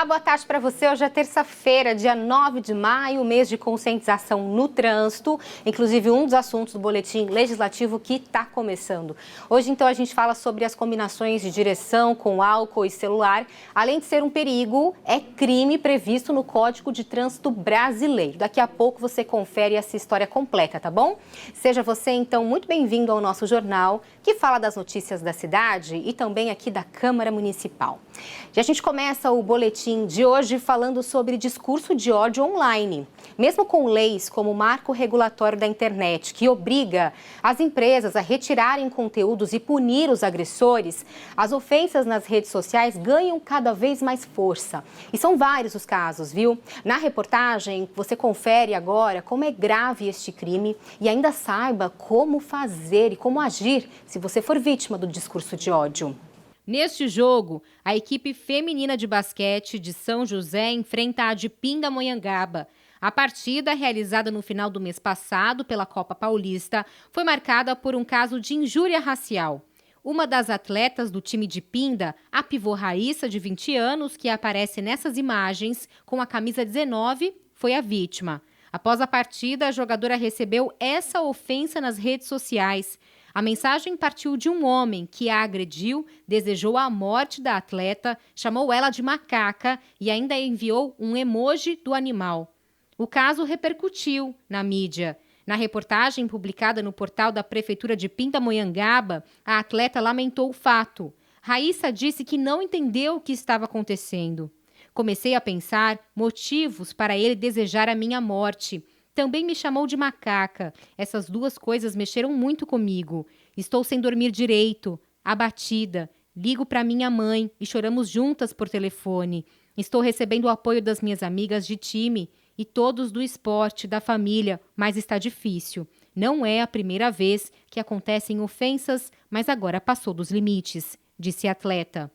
Olá, boa tarde para você. Hoje é terça-feira, dia 9 de maio, mês de conscientização no trânsito, inclusive um dos assuntos do boletim legislativo que está começando. Hoje, então, a gente fala sobre as combinações de direção com álcool e celular. Além de ser um perigo, é crime previsto no Código de Trânsito Brasileiro. Daqui a pouco você confere essa história completa, tá bom? Seja você, então, muito bem-vindo ao nosso jornal, que fala das notícias da cidade e também aqui da Câmara Municipal. E a gente começa o boletim de hoje falando sobre discurso de ódio online. Mesmo com leis como o Marco Regulatório da Internet, que obriga as empresas a retirarem conteúdos e punir os agressores, as ofensas nas redes sociais ganham cada vez mais força. E são vários os casos, viu? Na reportagem, você confere agora como é grave este crime e ainda saiba como fazer e como agir se você for vítima do discurso de ódio. Neste jogo, a equipe feminina de basquete de São José enfrenta a de Pindamonhangaba. A partida, realizada no final do mês passado pela Copa Paulista, foi marcada por um caso de injúria racial. Uma das atletas do time de Pinda, a pivô Raíssa, de 20 anos, que aparece nessas imagens com a camisa 19, foi a vítima. Após a partida, a jogadora recebeu essa ofensa nas redes sociais. A mensagem partiu de um homem que a agrediu, desejou a morte da atleta, chamou ela de macaca e ainda enviou um emoji do animal. O caso repercutiu na mídia. Na reportagem publicada no portal da Prefeitura de Pindamonhangaba, a atleta lamentou o fato. Raíssa disse que não entendeu o que estava acontecendo. Comecei a pensar motivos para ele desejar a minha morte. Também me chamou de macaca. Essas duas coisas mexeram muito comigo. Estou sem dormir direito, abatida. Ligo para minha mãe e choramos juntas por telefone. Estou recebendo o apoio das minhas amigas de time e todos do esporte, da família, mas está difícil. Não é a primeira vez que acontecem ofensas, mas agora passou dos limites, disse a atleta.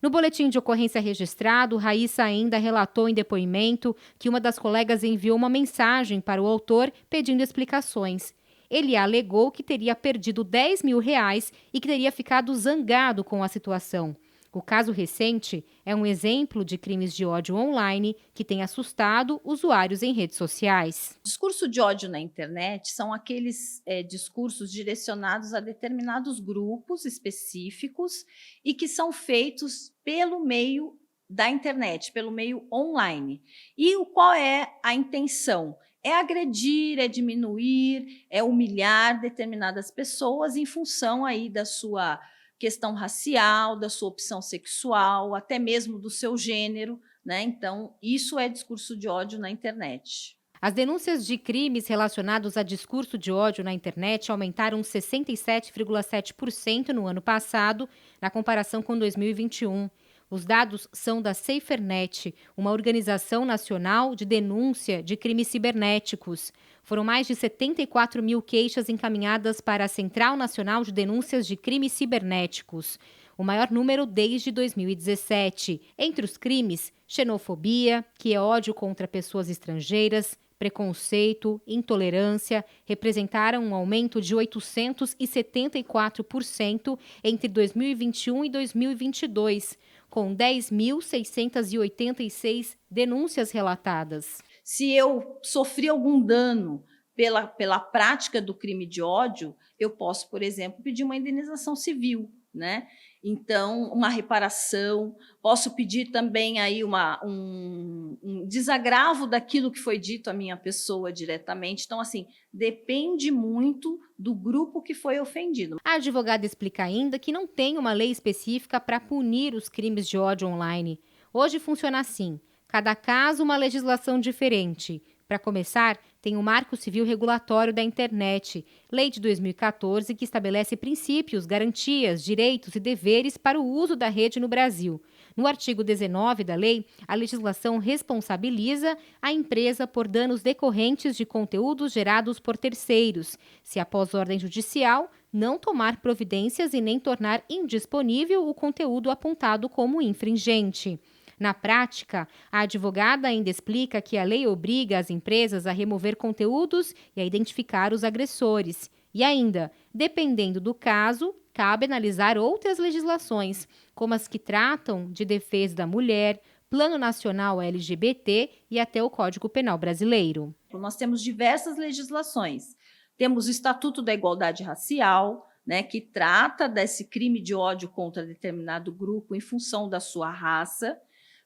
No boletim de ocorrência registrado, Raíssa ainda relatou em depoimento que uma das colegas enviou uma mensagem para o autor pedindo explicações. Ele alegou que teria perdido R$10 mil e que teria ficado zangado com a situação. O caso recente é um exemplo de crimes de ódio online que tem assustado usuários em redes sociais. Discurso de ódio na internet são aqueles discursos direcionados a determinados grupos específicos e que são feitos pelo meio da internet, pelo meio online. E qual é a intenção? É agredir, é diminuir, é humilhar determinadas pessoas em função aí da sua questão racial, da sua opção sexual, até mesmo do seu gênero, né? Então, isso é discurso de ódio na internet. As denúncias de crimes relacionados a discurso de ódio na internet aumentaram 67,7% no ano passado, na comparação com 2021. Os dados são da SaferNet, uma organização nacional de denúncia de crimes cibernéticos. Foram mais de 74 mil queixas encaminhadas para a Central Nacional de Denúncias de Crimes Cibernéticos, o maior número desde 2017. Entre os crimes, xenofobia, que é ódio contra pessoas estrangeiras, preconceito, intolerância, representaram um aumento de 874% entre 2021 e 2022, com 10.686 denúncias relatadas. Se eu sofri algum dano pela prática do crime de ódio, eu posso, por exemplo, pedir uma indenização civil, né? Então, uma reparação, posso pedir também aí um desagravo daquilo que foi dito à minha pessoa diretamente. Então, assim, depende muito do grupo que foi ofendido. A advogada explica ainda que não tem uma lei específica para punir os crimes de ódio online. Hoje funciona assim: cada caso uma legislação diferente. Para começar, tem o Marco Civil Regulatório da Internet, lei de 2014, que estabelece princípios, garantias, direitos e deveres para o uso da rede no Brasil. No artigo 19 da lei, a legislação responsabiliza a empresa por danos decorrentes de conteúdos gerados por terceiros, se após ordem judicial não tomar providências e nem tornar indisponível o conteúdo apontado como infringente. Na prática, a advogada ainda explica que a lei obriga as empresas a remover conteúdos e a identificar os agressores. E ainda, dependendo do caso, cabe analisar outras legislações, como as que tratam de defesa da mulher, Plano Nacional LGBT e até o Código Penal Brasileiro. Nós temos diversas legislações. Temos o Estatuto da Igualdade Racial, né, que trata desse crime de ódio contra determinado grupo em função da sua raça.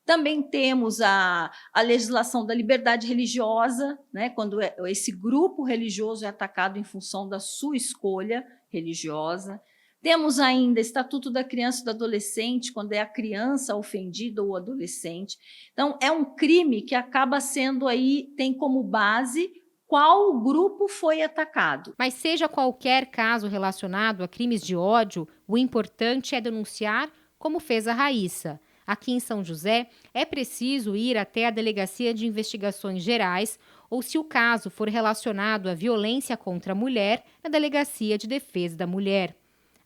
Também temos a legislação da liberdade religiosa, né, quando esse grupo religioso é atacado em função da sua escolha religiosa. Temos ainda o Estatuto da Criança e do Adolescente, quando é a criança ofendida ou o adolescente. Então, é um crime que acaba sendo aí, tem como base qual grupo foi atacado. Mas seja qualquer caso relacionado a crimes de ódio, o importante é denunciar, como fez a Raíssa. Aqui em São José, é preciso ir até a Delegacia de Investigações Gerais ou, se o caso for relacionado à violência contra a mulher, na Delegacia de Defesa da Mulher.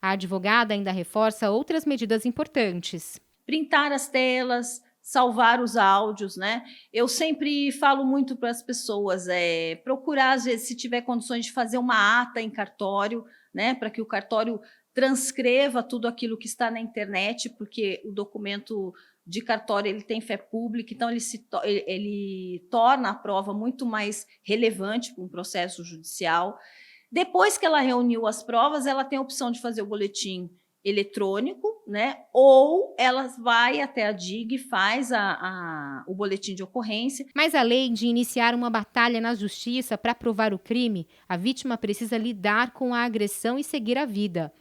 A advogada ainda reforça outras medidas importantes. Printar as telas, salvar os áudios, né? Eu sempre falo muito para as pessoas, procurar, às vezes, se tiver condições de fazer uma ata em cartório, né? Para que o cartório transcreva tudo aquilo que está na internet, porque o documento de cartório ele tem fé pública, então ele torna a prova muito mais relevante para um processo judicial. Depois que ela reuniu as provas, ela tem a opção de fazer o boletim eletrônico, né? Ou ela vai até a DIG e faz o boletim de ocorrência. Mas além de iniciar uma batalha na justiça para provar o crime, a vítima precisa lidar com a agressão e seguir a vida.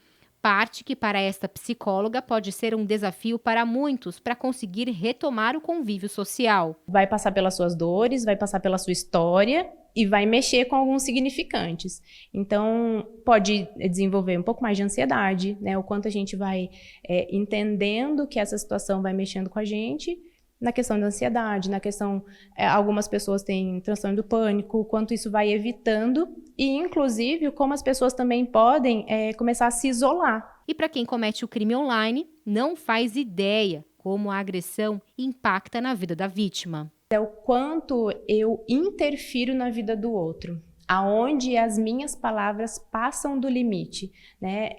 Parte que para esta psicóloga pode ser um desafio para muitos para conseguir retomar o convívio social. Vai passar pelas suas dores, vai passar pela sua história e vai mexer com alguns significantes. Então, pode desenvolver um pouco mais de ansiedade, né? O quanto a gente vai entendendo que essa situação vai mexendo com a gente, na questão da ansiedade, na questão, algumas pessoas têm transtorno do pânico, o quanto isso vai evitando e, inclusive, como as pessoas também podem começar a se isolar. E para quem comete o crime online, não faz ideia como a agressão impacta na vida da vítima. É o quanto eu interfiro na vida do outro, aonde as minhas palavras passam do limite, né?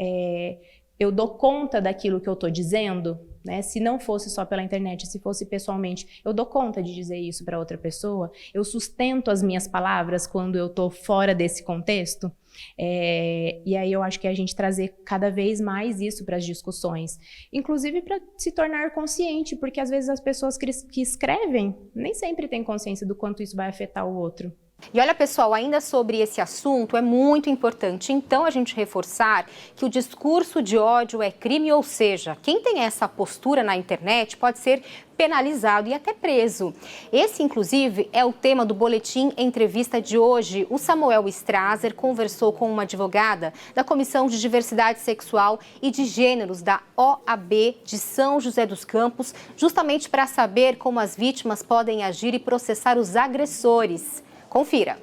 Eu dou conta daquilo que eu estou dizendo, né? Se não fosse só pela internet, se fosse pessoalmente, eu dou conta de dizer isso para outra pessoa? Eu sustento as minhas palavras quando eu estou fora desse contexto? E aí eu acho que a gente trazer cada vez mais isso para as discussões, inclusive para se tornar consciente, porque às vezes as pessoas que escrevem nem sempre têm consciência do quanto isso vai afetar o outro. E olha, pessoal, ainda sobre esse assunto, é muito importante, então, a gente reforçar que o discurso de ódio é crime, ou seja, quem tem essa postura na internet pode ser penalizado e até preso. Esse, inclusive, é o tema do Boletim Entrevista de hoje. O Samuel Strasser conversou com uma advogada da Comissão de Diversidade Sexual e de Gêneros da OAB de São José dos Campos, justamente para saber como as vítimas podem agir e processar os agressores. Confira.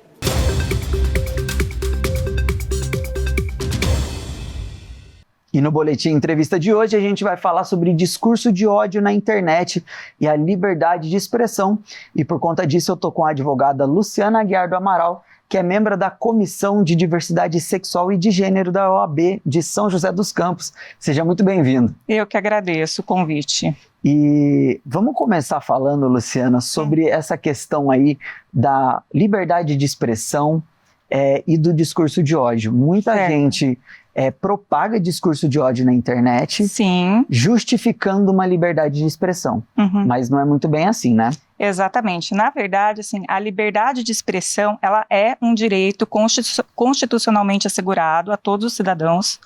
E no Boletim Entrevista de hoje a gente vai falar sobre discurso de ódio na internet e a liberdade de expressão. E por conta disso eu estou com a advogada Luciana Aguiar do Amaral, que é membro da Comissão de Diversidade Sexual e de Gênero da OAB de São José dos Campos. Seja muito bem-vindo. Eu que agradeço o convite. E vamos começar falando, Luciana, sobre essa questão aí da liberdade de expressão e do discurso de ódio. Muita gente propaga discurso de ódio na internet, sim, justificando uma liberdade de expressão. Mas não é muito bem assim, né? Exatamente. Na verdade, assim, a liberdade de expressão, ela é um direito constitucionalmente assegurado a todos os cidadãos.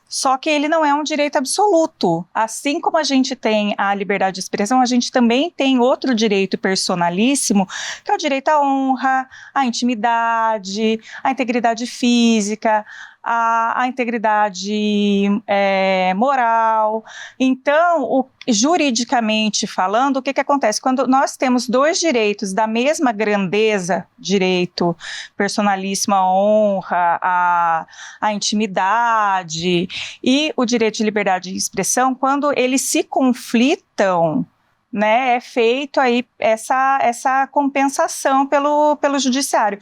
Só que ele não é um direito absoluto. Assim como a gente tem a liberdade de expressão, a gente também tem outro direito personalíssimo, que é o direito à honra, à intimidade, à integridade física, a integridade moral. Então, juridicamente falando, o que acontece? Quando nós temos dois direitos da mesma grandeza, direito personalíssimo à honra, à intimidade e o direito de liberdade de expressão, quando eles se conflitam, né, é feito aí essa compensação pelo judiciário.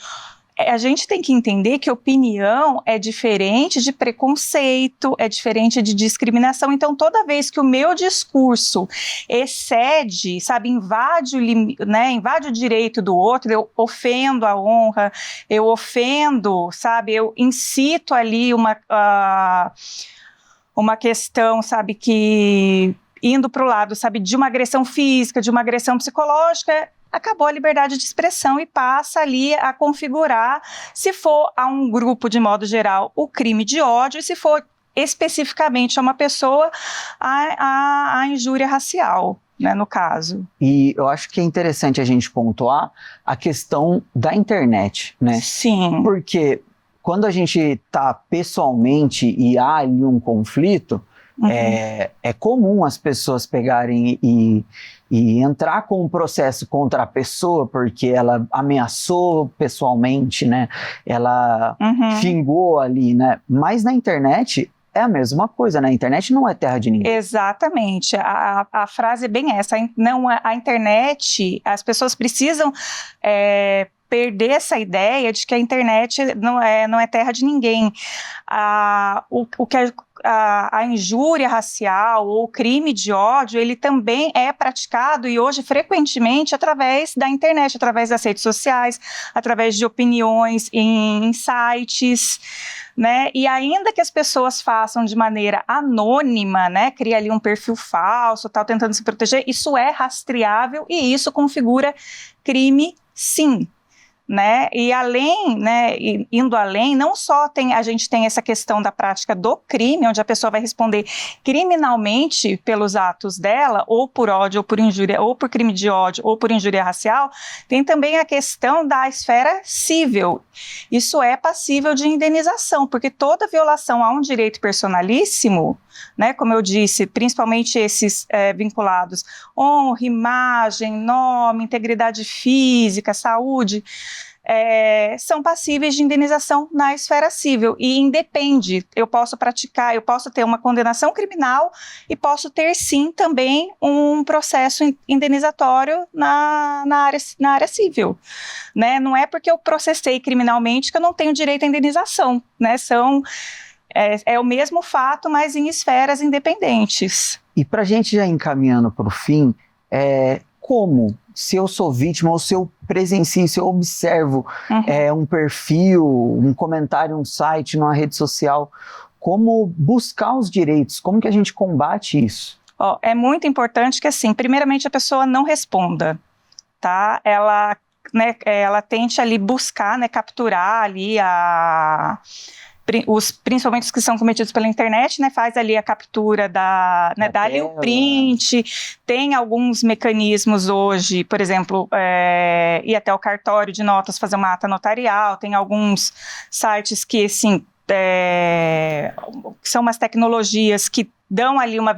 a gente tem que entender que opinião é diferente de preconceito, é diferente de discriminação. Então, toda vez que o meu discurso excede, sabe, invade o direito do outro, eu ofendo a honra, eu ofendo, sabe, eu incito ali uma questão, sabe, que indo para o lado, sabe, de uma agressão física, de uma agressão psicológica, acabou a liberdade de expressão e passa ali a configurar, se for a um grupo de modo geral, o crime de ódio, e se for especificamente a uma pessoa, a injúria racial, né, no caso. E eu acho que é interessante a gente pontuar a questão da internet, né? Sim. Porque quando a gente está pessoalmente e há ali um conflito, é comum as pessoas pegarem e entrar com um processo contra a pessoa porque ela ameaçou pessoalmente, né? Ela xingou ali, né? Mas na internet é a mesma coisa, né? A internet não é terra de ninguém. Exatamente. A frase é bem essa. Não, a internet, as pessoas precisam perder essa ideia de que a internet não é terra de ninguém. A injúria racial ou o crime de ódio, ele também é praticado e hoje frequentemente através da internet, através das redes sociais, através de opiniões em sites, né? E ainda que as pessoas façam de maneira anônima, né, cria ali um perfil falso, tal, tentando se proteger, isso é rastreável e isso configura crime, sim. Né? E além, né, indo além, não só a gente tem essa questão da prática do crime, onde a pessoa vai responder criminalmente pelos atos dela, ou por ódio, ou por injúria, ou por crime de ódio, ou por injúria racial, tem também a questão da esfera civil. Isso é passível de indenização, porque toda violação a um direito personalíssimo, né, como eu disse, principalmente esses vinculados honra, imagem, nome, integridade física, saúde, são passíveis de indenização na esfera civil e independe, eu posso ter uma condenação criminal e posso ter sim também um processo indenizatório na área civil, né? Não é porque eu processei criminalmente que eu não tenho direito à indenização, né? É o mesmo fato, mas em esferas independentes. E para a gente já encaminhando para o fim, como, se eu sou vítima ou se eu presencio, se eu observo um perfil, um comentário, um site, numa rede social, como buscar os direitos, como que a gente combate isso? É muito importante que, assim, primeiramente a pessoa não responda, tá? Ela tente ali buscar, né, capturar ali principalmente os que são cometidos pela internet, né, faz ali a captura dá ali o print, tem alguns mecanismos hoje, por exemplo, ir até o cartório de notas fazer uma ata notarial, tem alguns sites que, assim, são umas tecnologias que dão ali uma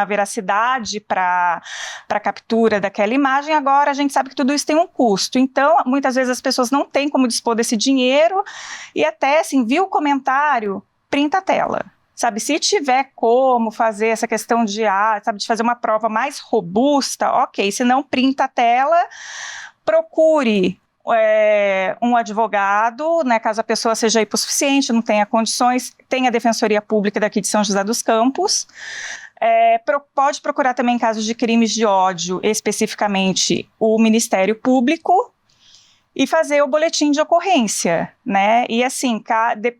veracidade para a captura daquela imagem. Agora a gente sabe que tudo isso tem um custo, então muitas vezes as pessoas não têm como dispor desse dinheiro e até assim, viu o comentário, printa a tela. Sabe, se tiver como fazer essa questão de fazer uma prova mais robusta, ok, se não, printa a tela, procure um advogado, né, caso a pessoa seja hipossuficiente, não tenha condições, tem a Defensoria Pública daqui de São José dos Campos. Pode procurar também em casos de crimes de ódio, especificamente o Ministério Público, e fazer o boletim de ocorrência, né? E assim,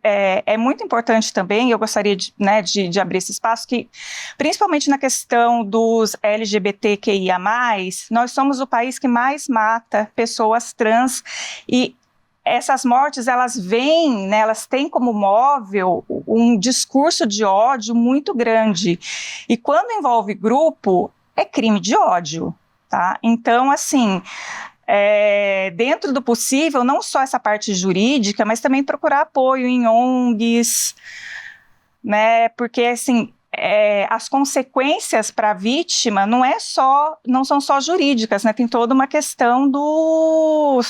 é muito importante também, eu gostaria de abrir esse espaço, que principalmente na questão dos LGBTQIA+, nós somos o país que mais mata pessoas trans, e essas mortes, elas vêm, né, elas têm como móvel um discurso de ódio muito grande, e quando envolve grupo, é crime de ódio, tá? Então, assim, dentro do possível, não só essa parte jurídica, mas também procurar apoio em ONGs, né, porque assim, as consequências para a vítima não são só jurídicas, né, tem toda uma questão do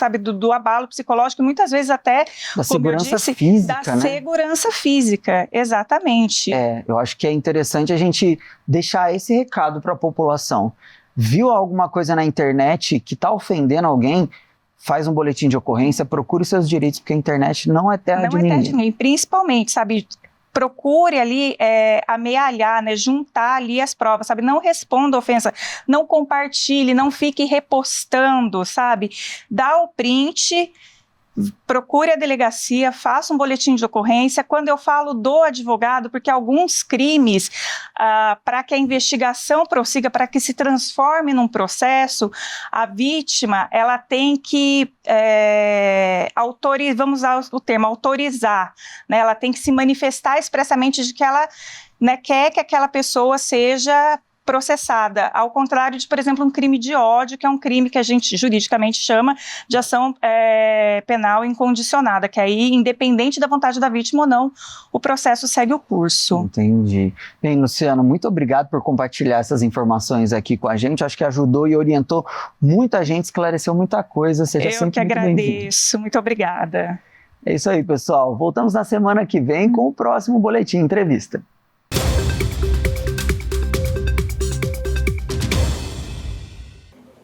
abalo psicológico, muitas vezes até, da segurança física, da segurança física, exatamente. Eu acho que é interessante a gente deixar esse recado para a população. Viu alguma coisa na internet que está ofendendo alguém, faz um boletim de ocorrência, procure os seus direitos, porque a internet não é terra de ninguém. Não é terra de ninguém, principalmente, sabe, procure ali amealhar, né, juntar ali as provas, sabe, não responda a ofensa, não compartilhe, não fique repostando, sabe, dá o print, procure a delegacia, faça um boletim de ocorrência. Quando eu falo do advogado, porque alguns crimes, para que a investigação prossiga, para que se transforme num processo, a vítima, ela tem que autorizar, vamos usar o termo, autorizar, né? Ela tem que se manifestar expressamente de que ela, né, quer que aquela pessoa seja processada, ao contrário de, por exemplo, um crime de ódio, que é um crime que a gente juridicamente chama de ação penal incondicionada, que aí, independente da vontade da vítima ou não, o processo segue o curso. Entendi. Bem, Luciano, muito obrigado por compartilhar essas informações aqui com a gente, acho que ajudou e orientou muita gente, esclareceu muita coisa, seja sempre muito bem-vindo. Eu que agradeço, muito obrigada. É isso aí, pessoal, voltamos na semana que vem com o próximo Boletim Entrevista.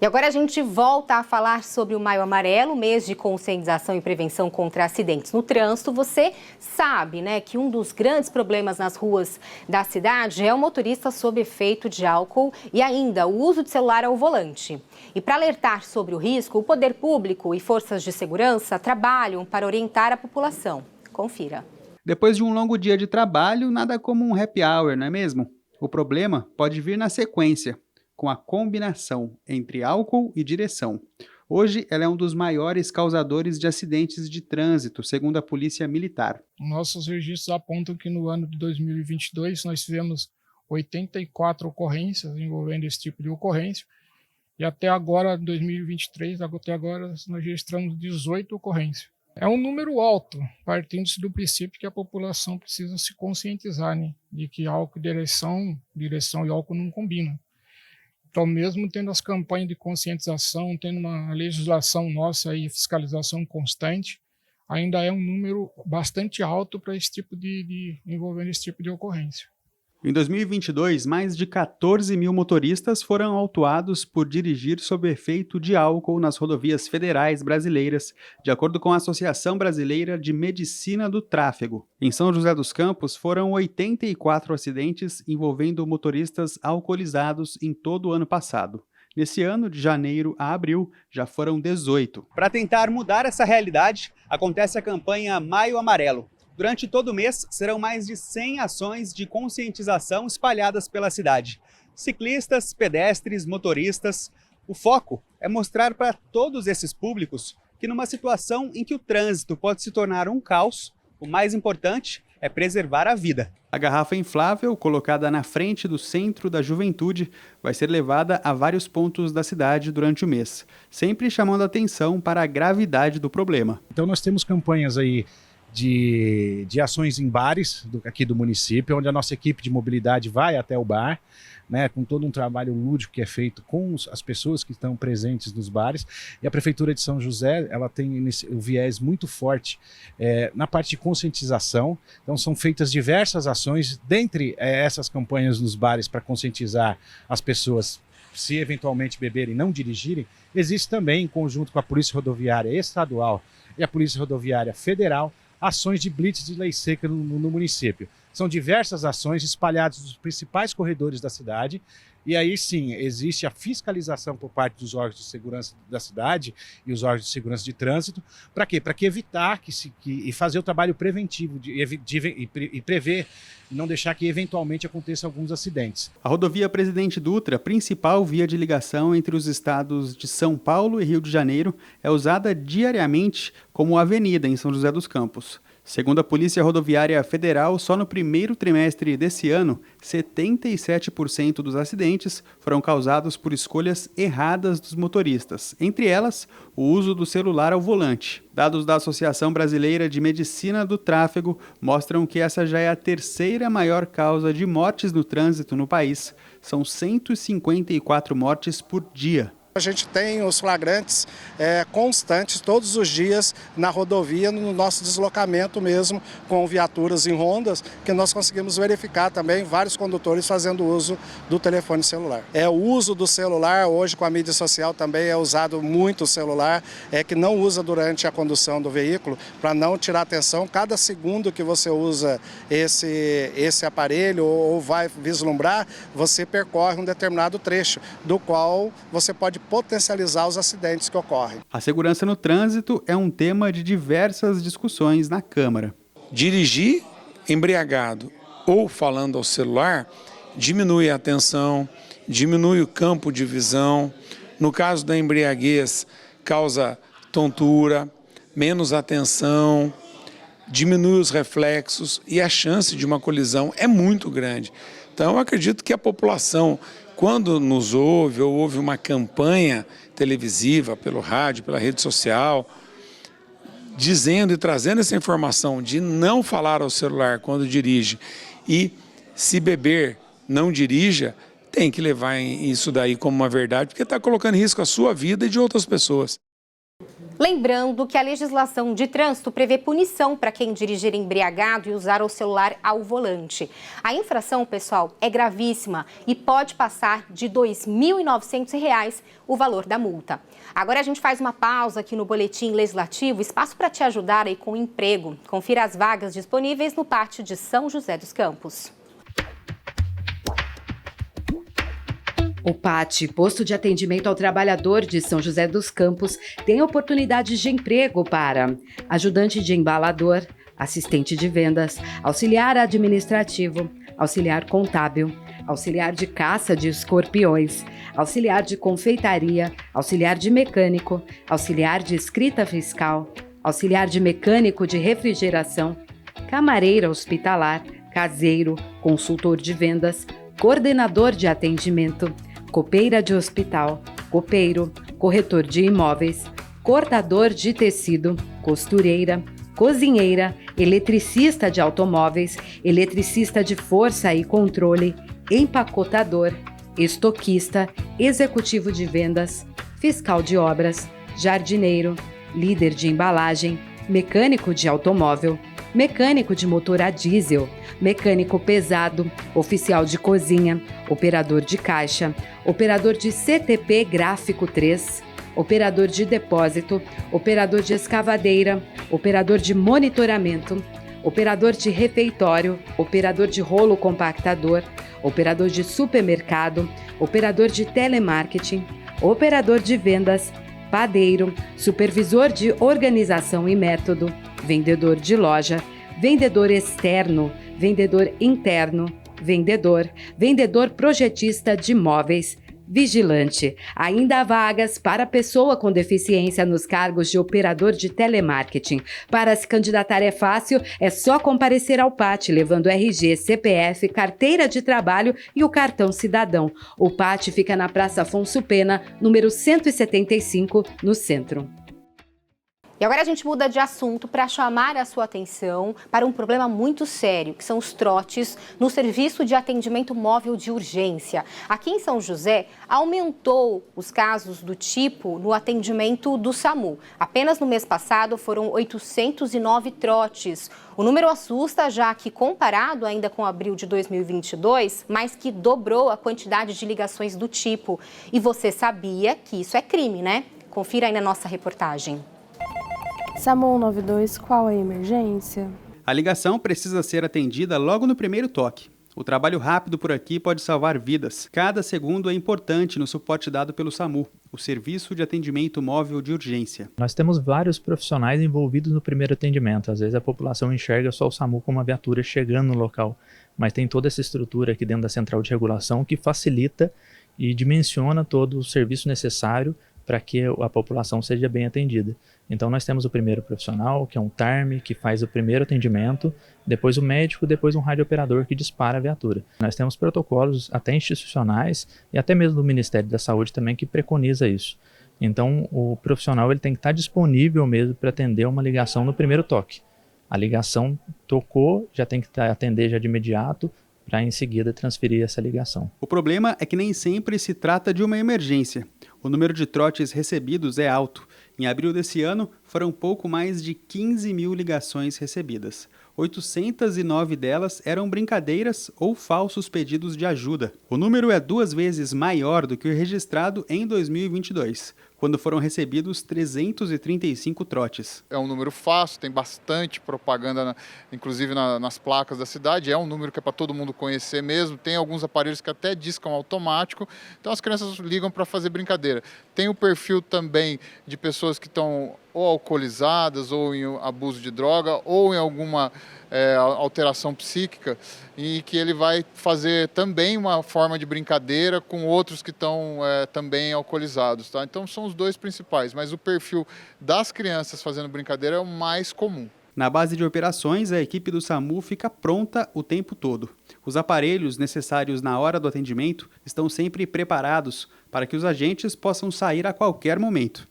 E agora a gente volta a falar sobre o Maio Amarelo, mês de conscientização e prevenção contra acidentes no trânsito. Você sabe, né, que um dos grandes problemas nas ruas da cidade é o motorista sob efeito de álcool e ainda o uso de celular ao volante. E para alertar sobre o risco, o poder público e forças de segurança trabalham para orientar a população. Confira. Depois de um longo dia de trabalho, nada como um happy hour, não é mesmo? O problema pode vir na sequência, com a combinação entre álcool e direção. Hoje, ela é um dos maiores causadores de acidentes de trânsito, segundo a Polícia Militar. Nossos registros apontam que no ano de 2022 nós tivemos 84 ocorrências envolvendo esse tipo de ocorrência, e até agora, 2023, até agora, nós registramos 18 ocorrências. É um número alto, partindo-se do princípio que a população precisa se conscientizar, né, de que álcool e direção e álcool não combinam. Então, mesmo tendo as campanhas de conscientização, tendo uma legislação nossa e fiscalização constante, ainda é um número bastante alto para esse tipo envolvendo esse tipo de ocorrência. Em 2022, mais de 14 mil motoristas foram autuados por dirigir sob efeito de álcool nas rodovias federais brasileiras, de acordo com a Associação Brasileira de Medicina do Tráfego. Em São José dos Campos, foram 84 acidentes envolvendo motoristas alcoolizados em todo o ano passado. Nesse ano, de janeiro a abril, já foram 18. Para tentar mudar essa realidade, acontece a campanha Maio Amarelo. Durante todo o mês, serão mais de 100 ações de conscientização espalhadas pela cidade. Ciclistas, pedestres, motoristas. O foco é mostrar para todos esses públicos que numa situação em que o trânsito pode se tornar um caos, o mais importante é preservar a vida. A garrafa inflável, colocada na frente do Centro da Juventude, vai ser levada a vários pontos da cidade durante o mês, sempre chamando a atenção para a gravidade do problema. Então nós temos campanhas aí de ações em bares aqui do município, onde a nossa equipe de mobilidade vai até o bar, né, com todo um trabalho lúdico que é feito com as pessoas que estão presentes nos bares. E a Prefeitura de São José, ela tem um viés muito forte na parte de conscientização. Então são feitas diversas ações, dentre essas campanhas nos bares para conscientizar as pessoas, se eventualmente beberem, não dirigirem. Existe também, em conjunto com a Polícia Rodoviária Estadual e a Polícia Rodoviária Federal, ações de blitz de lei seca no município. São diversas ações espalhadas nos principais corredores da cidade, e aí sim, existe a fiscalização por parte dos órgãos de segurança da cidade e os órgãos de segurança de trânsito. Para quê? Para que evitar e fazer o trabalho preventivo e prever e não deixar que eventualmente aconteçam alguns acidentes. A rodovia Presidente Dutra, principal via de ligação entre os estados de São Paulo e Rio de Janeiro, é usada diariamente como avenida em São José dos Campos. Segundo a Polícia Rodoviária Federal, só no primeiro trimestre desse ano, 77% dos acidentes foram causados por escolhas erradas dos motoristas, entre elas, o uso do celular ao volante. Dados da Associação Brasileira de Medicina do Tráfego mostram que essa já é a terceira maior causa de mortes no trânsito no país. São 154 mortes por dia. A gente tem os flagrantes constantes todos os dias na rodovia, no nosso deslocamento mesmo, com viaturas em rondas, que nós conseguimos verificar também vários condutores fazendo uso do telefone celular. O uso do celular, hoje com a mídia social também é usado muito o celular, que não usa durante a condução do veículo, para não tirar atenção. Cada segundo que você usa esse aparelho ou vai vislumbrar, você percorre um determinado trecho, do qual você pode potencializar os acidentes que ocorrem. A segurança no trânsito é um tema de diversas discussões na Câmara. Dirigir embriagado ou falando ao celular diminui a atenção, diminui o campo de visão. No caso da embriaguez, causa tontura, menos atenção, diminui os reflexos e a chance de uma colisão é muito grande. Então, eu acredito que a população, quando nos ouve ou ouve uma campanha televisiva, pelo rádio, pela rede social, dizendo e trazendo essa informação de não falar ao celular quando dirige e se beber, não dirija, tem que levar isso daí como uma verdade, porque está colocando em risco a sua vida e de outras pessoas. Lembrando que a legislação de trânsito prevê punição para quem dirigir embriagado e usar o celular ao volante. A infração, pessoal, é gravíssima e pode passar de R$ 2.900 o valor da multa. Agora a gente faz uma pausa aqui no Boletim Legislativo, espaço para te ajudar aí com o emprego. Confira as vagas disponíveis no Pátio de São José dos Campos. O PAT, Posto de Atendimento ao Trabalhador de São José dos Campos, tem oportunidades de emprego para ajudante de embalador, assistente de vendas, auxiliar administrativo, auxiliar contábil, auxiliar de caça de escorpiões, auxiliar de confeitaria, auxiliar de mecânico, auxiliar de escrita fiscal, auxiliar de mecânico de refrigeração, camareira hospitalar, caseiro, consultor de vendas, coordenador de atendimento, copeira de hospital, copeiro, corretor de imóveis, cortador de tecido, costureira, cozinheira, eletricista de automóveis, eletricista de força e controle, empacotador, estoquista, executivo de vendas, fiscal de obras, jardineiro, líder de embalagem, mecânico de automóvel, mecânico de motor a diesel, mecânico pesado, oficial de cozinha, operador de caixa, operador de CTP gráfico 3, operador de depósito, operador de escavadeira, operador de monitoramento, operador de refeitório, operador de rolo compactador, operador de supermercado, operador de telemarketing, operador de vendas, padeiro, supervisor de organização e método, vendedor de loja, vendedor externo, vendedor interno, vendedor projetista de imóveis, vigilante. Ainda há vagas para pessoa com deficiência nos cargos de operador de telemarketing. Para se candidatar é fácil, é só comparecer ao PAT, levando RG, CPF, carteira de trabalho e o cartão cidadão. O PAT fica na Praça Afonso Pena, número 175, no centro. E agora a gente muda de assunto para chamar a sua atenção para um problema muito sério, que são os trotes no serviço de atendimento móvel de urgência. Aqui em São José, aumentou os casos do tipo no atendimento do SAMU. Apenas no mês passado foram 809 trotes. O número assusta, já que comparado ainda com abril de 2022, mais que dobrou a quantidade de ligações do tipo. E você sabia que isso é crime, né? Confira aí na nossa reportagem. SAMU 192, qual é a emergência? A ligação precisa ser atendida logo no primeiro toque. O trabalho rápido por aqui pode salvar vidas. Cada segundo é importante no suporte dado pelo SAMU, o Serviço de Atendimento Móvel de Urgência. Nós temos vários profissionais envolvidos no primeiro atendimento. Às vezes a população enxerga só o SAMU como uma viatura chegando no local, mas tem toda essa estrutura aqui dentro da central de regulação que facilita e dimensiona todo o serviço necessário para que a população seja bem atendida. Então nós temos o primeiro profissional, que é um TARM, que faz o primeiro atendimento, depois o médico, depois um radiooperador que dispara a viatura. Nós temos protocolos até institucionais e até mesmo do Ministério da Saúde também que preconiza isso. Então o profissional ele tem que estar disponível mesmo para atender uma ligação no primeiro toque. A ligação tocou, já tem que atender já de imediato, para em seguida transferir essa ligação. O problema é que nem sempre se trata de uma emergência. O número de trotes recebidos é alto. Em abril desse ano, foram pouco mais de 15 mil ligações recebidas. 809 delas eram brincadeiras ou falsos pedidos de ajuda. O número é 2 vezes maior do que o registrado em 2022, quando foram recebidos 335 trotes. É um número fácil, tem bastante propaganda, inclusive nas placas da cidade, é um número que é para todo mundo conhecer mesmo, tem alguns aparelhos que até discam automático, então as crianças ligam para fazer brincadeira. Tem o perfil também de pessoas que estão ou alcoolizadas, ou em abuso de droga, ou em alguma alteração psíquica, e que ele vai fazer também uma forma de brincadeira com outros que estão também alcoolizados. Tá? Então são os dois principais, mas o perfil das crianças fazendo brincadeira é o mais comum. Na base de operações, a equipe do SAMU fica pronta o tempo todo. Os aparelhos necessários na hora do atendimento estão sempre preparados para que os agentes possam sair a qualquer momento.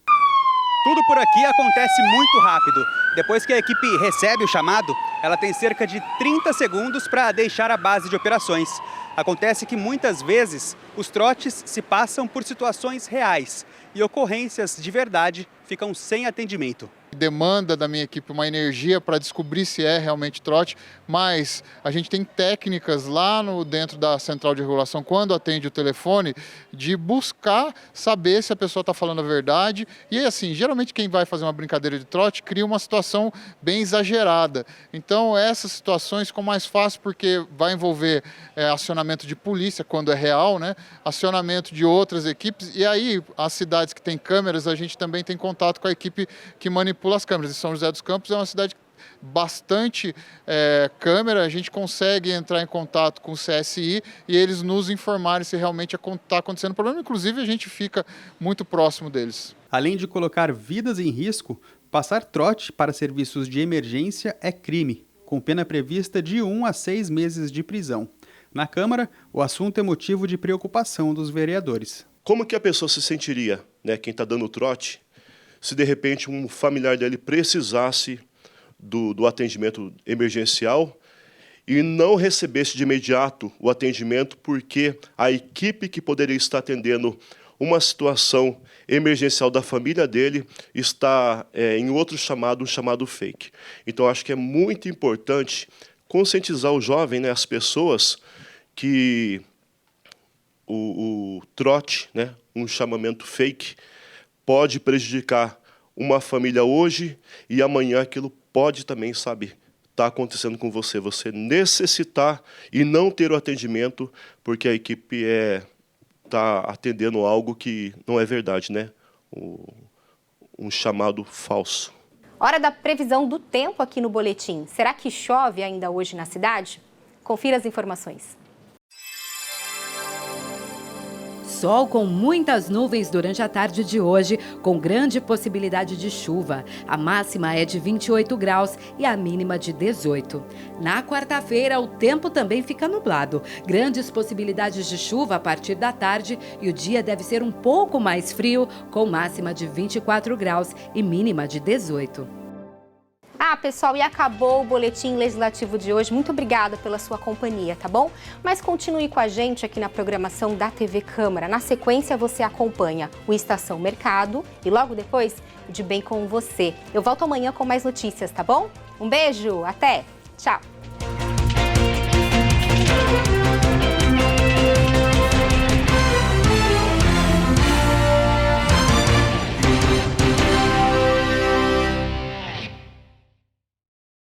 Tudo por aqui acontece muito rápido. Depois que a equipe recebe o chamado, ela tem cerca de 30 segundos para deixar a base de operações. Acontece que muitas vezes os trotes se passam por situações reais e ocorrências de verdade ficam sem atendimento. Demanda da minha equipe uma energia para descobrir se é realmente trote, mas a gente tem técnicas lá dentro da central de regulação, quando atende o telefone, de buscar saber se a pessoa está falando a verdade. E assim, geralmente quem vai fazer uma brincadeira de trote cria uma situação bem exagerada. Então essas situações ficam mais fáceis porque vai envolver acionamento de polícia, quando é real, né? Acionamento de outras equipes, e aí as cidades que têm câmeras, a gente também tem contato com a equipe que manipula as câmeras. E São José dos Campos é uma cidade bastante câmera, a gente consegue entrar em contato com o CSI e eles nos informarem se realmente está acontecendo o problema, inclusive a gente fica muito próximo deles. Além de colocar vidas em risco, passar trote para serviços de emergência é crime, com pena prevista de 1 a 6 meses de prisão. Na Câmara, o assunto é motivo de preocupação dos vereadores. Como que a pessoa se sentiria, né, quem está dando trote, se de repente um familiar dele precisasse do atendimento emergencial e não recebesse de imediato o atendimento porque a equipe que poderia estar atendendo uma situação emergencial da família dele está em outro chamado, um chamado fake. Então, acho que é muito importante conscientizar o jovem, né, as pessoas, que o trote, né, um chamamento fake, pode prejudicar uma família hoje e amanhã aquilo pode também, sabe, estar acontecendo com você. Você necessitar e não ter o atendimento porque a equipe está atendendo algo que não é verdade, né? Um chamado falso. Hora da previsão do tempo aqui no boletim. Será que chove ainda hoje na cidade? Confira as informações. Sol com muitas nuvens durante a tarde de hoje, com grande possibilidade de chuva. A máxima é de 28 graus e a mínima de 18. Na quarta-feira, o tempo também fica nublado. Grandes possibilidades de chuva a partir da tarde e o dia deve ser um pouco mais frio, com máxima de 24 graus e mínima de 18. Pessoal, e acabou o Boletim Legislativo de hoje. Muito obrigada pela sua companhia, tá bom? Mas continue com a gente aqui na programação da TV Câmara. Na sequência, você acompanha o Estação Mercado e logo depois, o De Bem com Você. Eu volto amanhã com mais notícias, tá bom? Um beijo, até! Tchau!